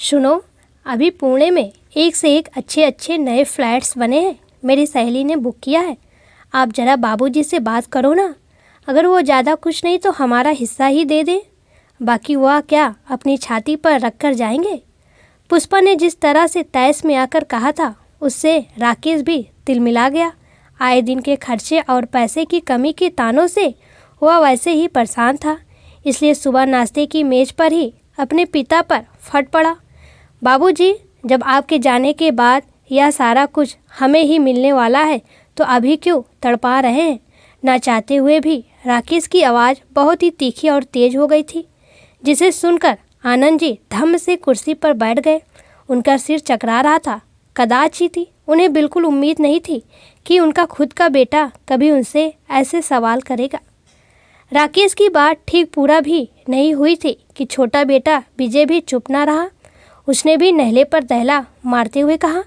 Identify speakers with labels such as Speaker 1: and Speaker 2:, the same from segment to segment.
Speaker 1: सुनो, अभी पुणे में एक से एक अच्छे अच्छे नए फ्लैट्स बने हैं। मेरी सहेली ने बुक किया है। आप ज़रा बाबूजी से बात करो ना। अगर वो ज़्यादा कुछ नहीं तो हमारा हिस्सा ही दे दें। बाकी वह क्या अपनी छाती पर रख कर जाएंगे। पुष्पा ने जिस तरह से तैस में आकर कहा था उससे राकेश भी तिलमिला गया। आए दिन के खर्चे और पैसे की कमी के तानों से वह वैसे ही परेशान था, इसलिए सुबह नाश्ते की मेज़ पर ही अपने पिता पर फट पड़ा। बाबूजी, जब आपके जाने के बाद यह सारा कुछ हमें ही मिलने वाला है तो अभी क्यों तड़पा रहे हैं? ना चाहते हुए भी राकेश की आवाज़ बहुत ही तीखी और तेज हो गई थी, जिसे सुनकर आनंद जी धम्म से कुर्सी पर बैठ गए। उनका सिर चकरा रहा था। कदाचित थी, उन्हें बिल्कुल उम्मीद नहीं थी कि उनका खुद का बेटा कभी उनसे ऐसे सवाल करेगा। राकेश की बात ठीक पूरा भी नहीं हुई थी कि छोटा बेटा विजय भी चुप ना रहा। उसने भी नहले पर दहला मारते हुए कहा,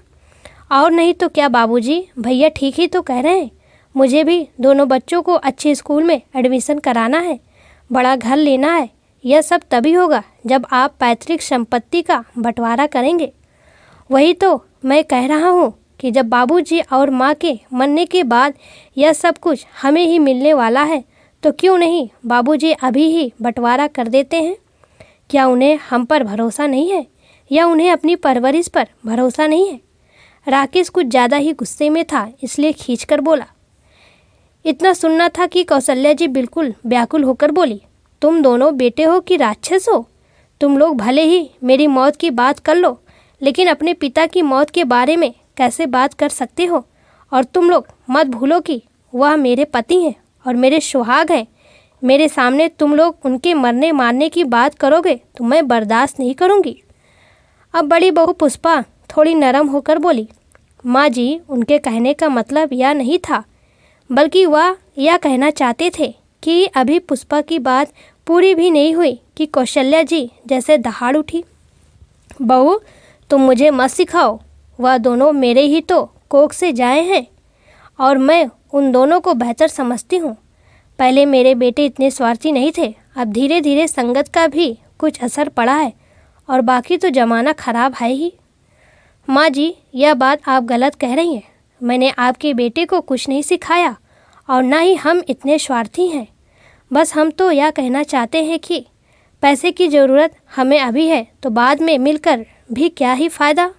Speaker 1: और नहीं तो क्या बाबूजी, भैया ठीक ही तो कह रहे हैं। मुझे भी दोनों बच्चों को अच्छे स्कूल में एडमिशन कराना है, बड़ा घर लेना है। यह सब तभी होगा जब आप पैतृक संपत्ति का बंटवारा करेंगे। वही तो मैं कह रहा हूँ कि जब बाबूजी और माँ के मरने के बाद यह सब कुछ हमें ही मिलने वाला है तो क्यों नहीं बाबूजी अभी ही बंटवारा कर देते हैं। क्या उन्हें हम पर भरोसा नहीं है या उन्हें अपनी परवरिश पर भरोसा नहीं है? राकेश कुछ ज़्यादा ही गुस्से में था, इसलिए खींचकर बोला। इतना सुनना था कि कौशल्या जी बिल्कुल व्याकुल होकर बोली, तुम दोनों बेटे हो कि राक्षस हो? तुम लोग भले ही मेरी मौत की बात कर लो, लेकिन अपने पिता की मौत के बारे में कैसे बात कर सकते हो? और तुम लोग मत भूलो कि वह मेरे पति हैं और मेरे सुहाग हैं। मेरे सामने तुम लोग उनके मरने मारने की बात करोगे तो मैं बर्दाश्त नहीं करूँगी। अब बड़ी बहू पुष्पा थोड़ी नरम होकर बोली, माँ जी, उनके कहने का मतलब यह नहीं था, बल्कि वह यह कहना चाहते थे कि अभी पुष्पा की बात पूरी भी नहीं हुई कि कौशल्या जी जैसे दहाड़ उठी। बहू, तुम मुझे मत सिखाओ। वह दोनों मेरे ही तो कोख से जाए हैं और मैं उन दोनों को बेहतर समझती हूँ। पहले मेरे बेटे इतने स्वार्थी नहीं थे, अब धीरे धीरे संगत का भी कुछ असर पड़ा है और बाकी तो ज़माना ख़राब है ही। माँ जी, यह बात आप गलत कह रही हैं। मैंने आपके बेटे को कुछ नहीं सिखाया और ना ही हम इतने स्वार्थी हैं। बस हम तो यह कहना चाहते हैं कि पैसे की ज़रूरत हमें अभी है तो बाद में मिलकर भी क्या ही फ़ायदा।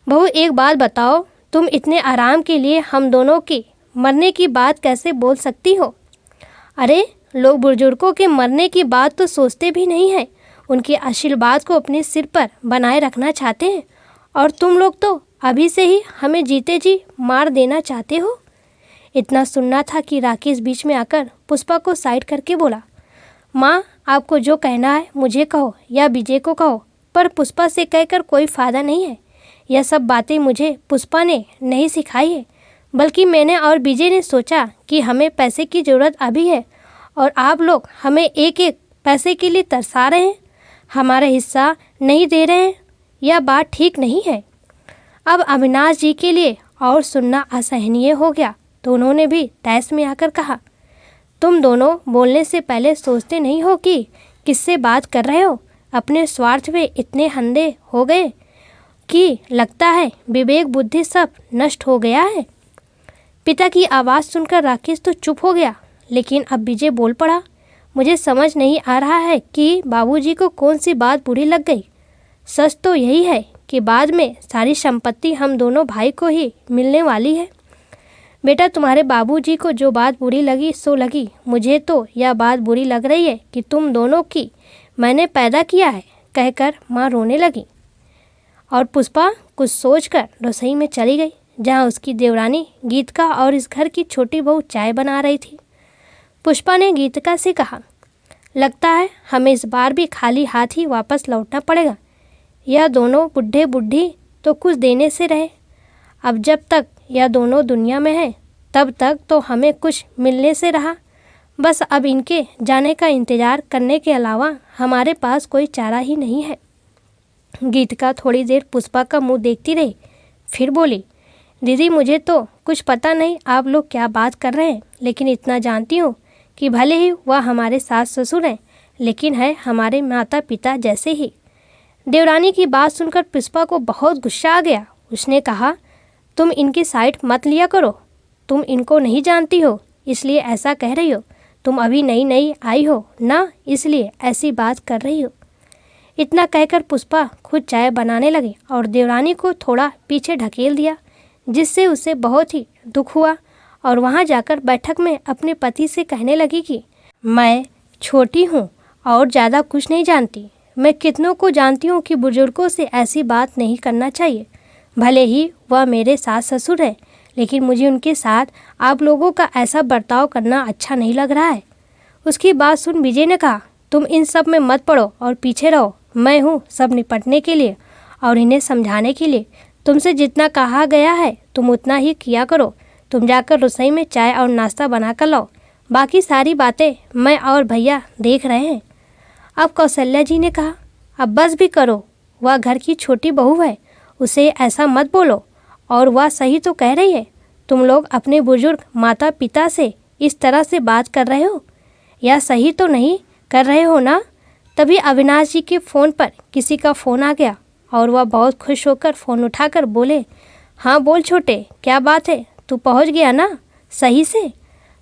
Speaker 1: बहू, एक बात बताओ, तुम इतने आराम के लिए हम दोनों की मरने की बात कैसे बोल सकती हो? अरे, लोग बुजुर्गों के मरने की बात तो सोचते भी नहीं हैं। उनके आशीर्वाद को अपने सिर पर बनाए रखना चाहते हैं और तुम लोग तो अभी से ही हमें जीते जी मार देना चाहते हो। इतना सुनना था कि राकेश बीच में आकर पुष्पा को साइड करके बोला, माँ, आपको जो कहना है मुझे कहो या विजय को कहो, पर पुष्पा से कहकर कोई फ़ायदा नहीं है। यह सब बातें मुझे पुष्पा ने नहीं सिखाई है, बल्कि मैंने और विजय ने सोचा कि हमें पैसे की ज़रूरत अभी है और आप लोग हमें एक एक पैसे के लिए तरसा रहे हैं, हमारा हिस्सा नहीं दे रहे हैं। यह बात ठीक नहीं है। अब अविनाश जी के लिए और सुनना असहनीय हो गया तो उन्होंने भी तैस में आकर कहा, तुम दोनों बोलने से पहले सोचते नहीं हो कि किससे बात कर रहे हो? अपने स्वार्थ में इतने अंधे हो गए कि लगता है विवेक बुद्धि सब नष्ट हो गया है। पिता की आवाज़ सुनकर राकेश तो चुप हो गया, लेकिन अब विजय बोल पड़ा, मुझे समझ नहीं आ रहा है कि बाबूजी को कौन सी बात बुरी लग गई। सच तो यही है कि बाद में सारी संपत्ति हम दोनों भाई को ही मिलने वाली है। बेटा, तुम्हारे बाबूजी को जो बात बुरी लगी सो लगी, मुझे तो यह बात बुरी लग रही है कि तुम दोनों की मैंने पैदा किया है, कहकर माँ रोने लगी। और पुष्पा कुछ सोचकर रसोई में चली गई, जहाँ उसकी देवरानी गीतिका और इस घर की छोटी बहू चाय बना रही थी। पुष्पा ने गीतिका से कहा, लगता है हमें इस बार भी खाली हाथ ही वापस लौटना पड़ेगा। यह दोनों बुढ़े बुढ़ी तो कुछ देने से रहे, अब जब तक यह दोनों दुनिया में हैं तब तक तो हमें कुछ मिलने से रहा। बस अब इनके जाने का इंतज़ार करने के अलावा हमारे पास कोई चारा ही नहीं है। गीतिका थोड़ी देर पुष्पा का मुंह देखती रही, फिर बोली, दीदी, मुझे तो कुछ पता नहीं आप लोग क्या बात कर रहे हैं, लेकिन इतना जानती हूँ कि भले ही वह हमारे सास ससुर हैं, लेकिन है हमारे माता पिता जैसे ही। देवरानी की बात सुनकर पुष्पा को बहुत गुस्सा आ गया। उसने कहा, तुम इनकी साइड मत लिया करो, तुम इनको नहीं जानती हो इसलिए ऐसा कह रही हो। तुम अभी नई नई आई हो ना, इसलिए ऐसी बात कर रही हो। इतना कहकर पुष्पा खुद चाय बनाने लगी और देवरानी को थोड़ा पीछे ढकेल दिया, जिससे उसे बहुत ही दुख हुआ और वहाँ जाकर बैठक में अपने पति से कहने लगी कि मैं छोटी हूँ और ज़्यादा कुछ नहीं जानती। मैं कितनों को जानती हूँ कि बुजुर्गों से ऐसी बात नहीं करना चाहिए। भले ही वह मेरे सास ससुर है, लेकिन मुझे उनके साथ आप लोगों का ऐसा बर्ताव करना अच्छा नहीं लग रहा है। उसकी बात सुन विजय ने कहा, तुम इन सब में मत पड़ो और पीछे रहो। मैं हूँ सब निपटने के लिए और इन्हें समझाने के लिए। तुमसे जितना कहा गया है तुम उतना ही किया करो। तुम जाकर रसोई में चाय और नाश्ता बना कर लाओ। बाकी सारी बातें मैं और भैया देख रहे हैं। अब कौशल्या जी ने कहा, अब बस भी करो, वह घर की छोटी बहू है, उसे ऐसा मत बोलो। और वह सही तो कह रही है, तुम लोग अपने बुजुर्ग माता पिता से इस तरह से बात कर रहे हो, या सही तो नहीं कर रहे हो ना। तभी अविनाश जी के फ़ोन पर किसी का फ़ोन आ गया और वह बहुत खुश होकर फ़ोन उठाकर बोले, हाँ बोल छोटे, क्या बात है, तू पहुंच गया ना सही से।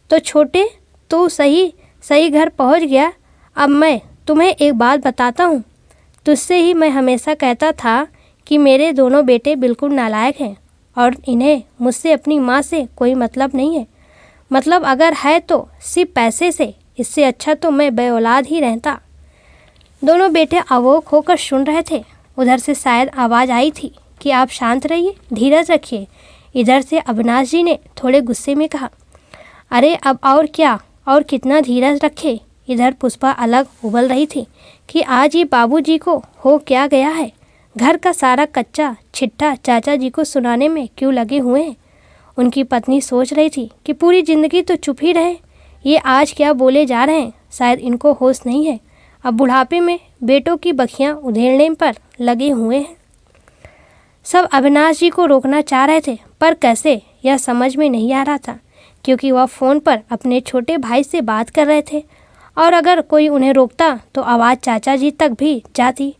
Speaker 1: तो छोटे, तू सही घर पहुंच गया। अब मैं तुम्हें एक बात बताता हूँ। तुझसे ही मैं हमेशा कहता था कि मेरे दोनों बेटे बिल्कुल नालायक हैं और इन्हें मुझसे अपनी माँ से कोई मतलब नहीं है। मतलब अगर है तो सिर्फ पैसे से। इससे अच्छा तो मैं बेऔलाद ही रहता। दोनों बेटे अवोक होकर सुन रहे थे। उधर से शायद आवाज़ आई थी कि आप शांत रहिए, धीरज रखिए। इधर से अविनाश जी ने थोड़े गुस्से में कहा, अरे अब और क्या, और कितना धीरज रखे। इधर पुष्पा अलग उबल रही थी कि आज ये बाबूजी को हो क्या गया है। घर का सारा कच्चा छिट्टा चाचा जी को सुनाने में क्यों लगे हुए हैं। उनकी पत्नी सोच रही थी कि पूरी ज़िंदगी तो चुप ही रहे, ये आज क्या बोले जा रहे हैं। शायद इनको होश नहीं है, अब बुढ़ापे में बेटों की बखियां उधेड़ने पर लगे हुए हैं। सब अविनाश जी को रोकना चाह रहे थे, पर कैसे यह समझ में नहीं आ रहा था, क्योंकि वह फ़ोन पर अपने छोटे भाई से बात कर रहे थे और अगर कोई उन्हें रोकता तो आवाज़ चाचा जी तक भी जाती।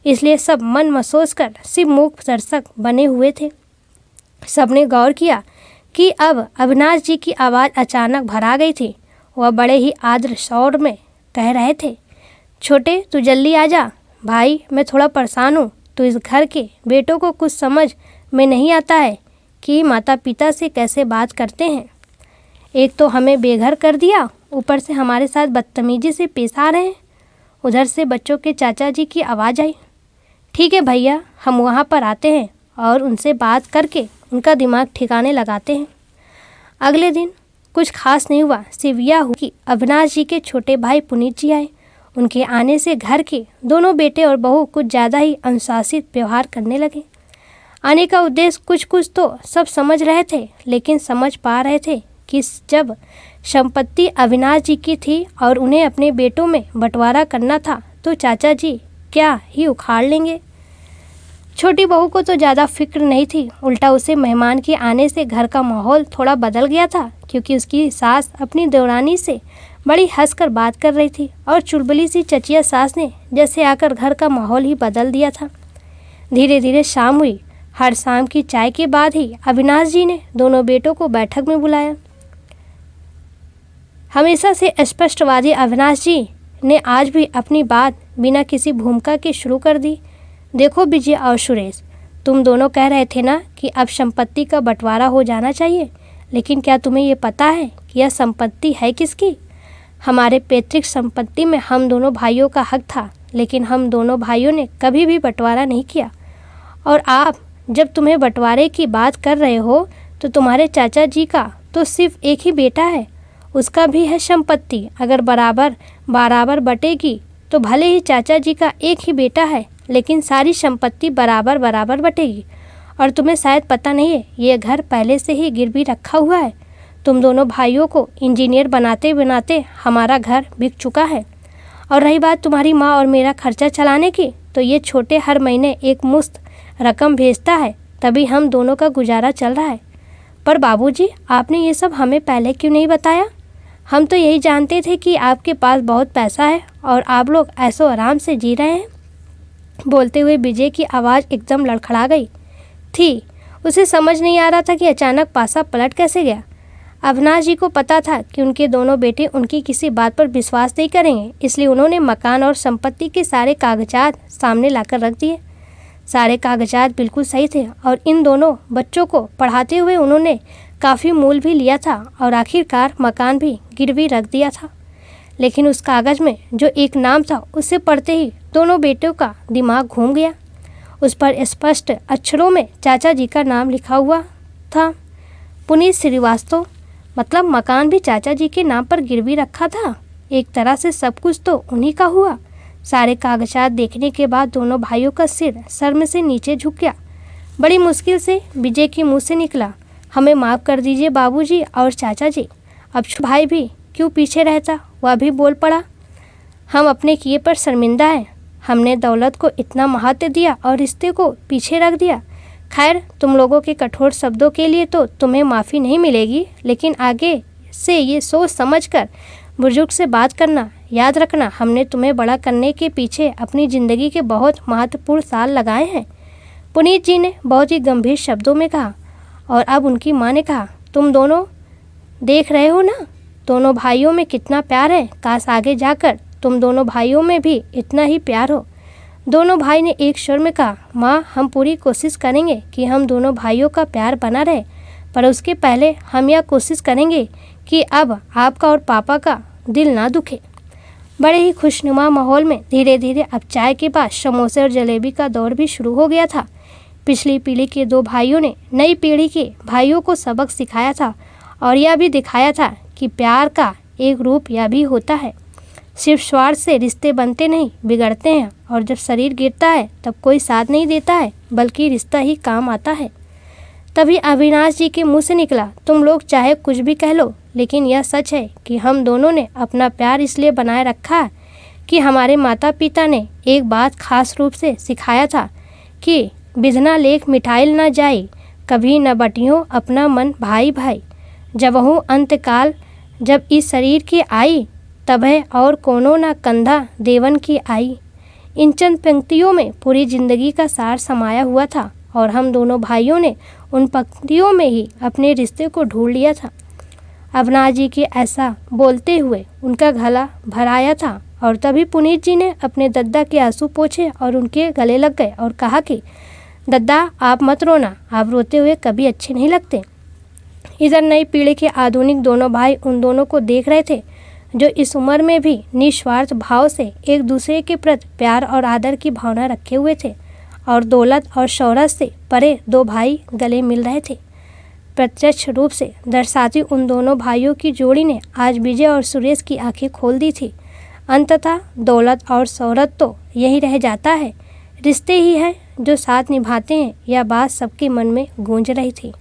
Speaker 1: इसलिए सब मन महसूस कर सिर्फ मूक दर्शक बने हुए थे। सबने गौर किया कि अब अविनाश जी की आवाज़ अचानक भरा गई थी। वह बड़े ही आर्द्र स्वर में कह रहे थे, छोटे तू जल्दी आ जा भाई, मैं थोड़ा परेशान हूँ। तो इस घर के बेटों को कुछ समझ में नहीं आता है कि माता पिता से कैसे बात करते हैं। एक तो हमें बेघर कर दिया, ऊपर से हमारे साथ बदतमीजी से पेश आ रहे हैं। उधर से बच्चों के चाचा जी की आवाज़ आई, ठीक है भैया, हम वहाँ पर आते हैं और उनसे बात करके उनका दिमाग ठिकाने लगाते हैं। अगले दिन कुछ खास नहीं हुआ, सिर्फ यह हुआ कि अविनाश जी के छोटे भाई पुनीत जी आए। उनके आने से घर के दोनों बेटे और बहू कुछ ज़्यादा ही अनुशासित व्यवहार करने लगे। आने का उद्देश्य कुछ तो सब समझ रहे थे, लेकिन समझ पा रहे थे कि जब संपत्ति अविनाश जी की थी और उन्हें अपने बेटों में बंटवारा करना था तो चाचा जी क्या ही उखाड़ लेंगे। छोटी बहू को तो ज़्यादा फिक्र नहीं थी, उल्टा उसे मेहमान के आने से घर का माहौल थोड़ा बदल गया था, क्योंकि उसकी सास अपनी देवरानी से बड़ी हंसकर बात कर रही थी और चुलबुली सी चचिया सास ने जैसे आकर घर का माहौल ही बदल दिया था। धीरे धीरे शाम हुई। हर शाम की चाय के बाद ही अविनाश जी ने दोनों बेटों को बैठक में बुलाया। हमेशा से स्पष्टवादी अविनाश जी ने आज भी अपनी बात बिना किसी भूमिका के शुरू कर दी। देखो विजय और सुरेश, तुम दोनों कह रहे थे ना कि अब संपत्ति का बंटवारा हो जाना चाहिए, लेकिन क्या तुम्हें ये पता है कि यह संपत्ति है किसकी? हमारे पैतृक संपत्ति में हम दोनों भाइयों का हक था, लेकिन हम दोनों भाइयों ने कभी भी बंटवारा नहीं किया। और आप जब तुम्हें बंटवारे की बात कर रहे हो तो तुम्हारे चाचा जी का तो सिर्फ एक ही बेटा है, उसका भी है संपत्ति। अगर बराबर बराबर बटेगी तो भले ही चाचा जी का एक ही बेटा है, लेकिन सारी संपत्ति बराबर बराबर बटेगी। और तुम्हें शायद पता नहीं है, ये घर पहले से ही गिरवी रखा हुआ है। तुम दोनों भाइयों को इंजीनियर बनाते बनाते हमारा घर बिक चुका है। और रही बात तुम्हारी माँ और मेरा खर्चा चलाने की, तो ये छोटे हर महीने एक मुश्त रकम भेजता है, तभी हम दोनों का गुजारा चल रहा है। पर बाबूजी, आपने ये सब हमें पहले क्यों नहीं बताया? हम तो यही जानते थे कि आपके पास बहुत पैसा है और आप लोग ऐसो आराम से जी रहे हैं। बोलते हुए विजय की आवाज़ एकदम लड़खड़ा गई थी। उसे समझ नहीं आ रहा था कि अचानक पासा पलट कैसे गया। अविनाश जी को पता था कि उनके दोनों बेटे उनकी किसी बात पर विश्वास नहीं करेंगे, इसलिए उन्होंने मकान और संपत्ति के सारे कागजात सामने लाकर रख दिए। सारे कागजात बिल्कुल सही थे और इन दोनों बच्चों को पढ़ाते हुए उन्होंने काफ़ी मूल भी लिया था और आखिरकार मकान भी गिरवी रख दिया था। लेकिन उस कागज़ में जो एक नाम था उसे पढ़ते ही दोनों बेटों का दिमाग घूम गया। उस पर स्पष्ट अक्षरों में चाचा जी का नाम लिखा हुआ था, पुनीत श्रीवास्तव। मतलब मकान भी चाचा जी के नाम पर गिरवी रखा था। एक तरह से सब कुछ तो उन्हीं का हुआ। सारे कागजात देखने के बाद दोनों भाइयों का सिर शर्म से नीचे झुक गया। बड़ी मुश्किल से विजय के मुंह से निकला, हमें माफ़ कर दीजिए बाबूजी और चाचा जी। अब भाई भी क्यों पीछे रहता, वह भी बोल पड़ा, हम अपने किए पर शर्मिंदा हैं। हमने दौलत को इतना महत्व दिया और रिश्ते को पीछे रख दिया। खैर, तुम लोगों के कठोर शब्दों के लिए तो तुम्हें माफ़ी नहीं मिलेगी, लेकिन आगे से ये सोच समझकर बुजुर्ग से बात करना। याद रखना, हमने तुम्हें बड़ा करने के पीछे अपनी ज़िंदगी के बहुत महत्वपूर्ण साल लगाए हैं। पुनीत जी ने बहुत ही गंभीर शब्दों में कहा। और अब उनकी माँ ने कहा, तुम दोनों देख रहे हो ना, दोनों भाइयों में कितना प्यार है। काश आगे जाकर तुम दोनों भाइयों में भी इतना ही प्यार हो। दोनों भाई ने एक स्वर में कहा, माँ, हम पूरी कोशिश करेंगे कि हम दोनों भाइयों का प्यार बना रहे, पर उसके पहले हम यह कोशिश करेंगे कि अब आपका और पापा का दिल ना दुखे। बड़े ही खुशनुमा माहौल में धीरे धीरे अब चाय के बाद समोसे और जलेबी का दौर भी शुरू हो गया था। पिछली पीढ़ी के दो भाइयों ने नई पीढ़ी के भाइयों को सबक सिखाया था और यह भी दिखाया था कि प्यार का एक रूप यह भी होता है। सिर्फ स्वार्थ से रिश्ते बनते नहीं, बिगड़ते हैं। और जब शरीर गिरता है तब कोई साथ नहीं देता है, बल्कि रिश्ता ही काम आता है। तभी अविनाश जी के मुंह से निकला, तुम लोग चाहे कुछ भी कह लो, लेकिन यह सच है कि हम दोनों ने अपना प्यार इसलिए बनाए रखा है कि हमारे माता पिता ने एक बात खास रूप से सिखाया था कि बिधना लेख मिठाइल न जाई, कभी न बटियों अपना मन भाई भाई। जबहु अंतकाल जब इस शरीर की आई, तबह और कोनो न कंधा देवन की आई। इन चंद पंक्तियों में पूरी जिंदगी का सार समाया हुआ था और हम दोनों भाइयों ने उन पंक्तियों में ही अपने रिश्ते को ढूंढ लिया था। अविनाश जी के ऐसा बोलते हुए उनका गला भर आया था और तभी पुनीत जी ने अपने दद्दा के आंसू पोंछे और उनके गले लग गए और कहा कि दद्दा, आप मत रोना, आप रोते हुए कभी अच्छे नहीं लगते। इधर नई पीढ़ी के आधुनिक दोनों भाई उन दोनों को देख रहे थे जो इस उम्र में भी निस्वार्थ भाव से एक दूसरे के प्रति प्यार और आदर की भावना रखे हुए थे और दौलत और शोहरत से परे दो भाई गले मिल रहे थे। प्रत्यक्ष रूप से दर्शाती उन दोनों भाइयों की जोड़ी ने आज विजय और सुरेश की आंखें खोल दी थी। अंततः दौलत और शोहरत तो यही रह जाता है, रिश्ते ही हैं जो साथ निभाते हैं। यह बात सबके मन में गूंज रही थी।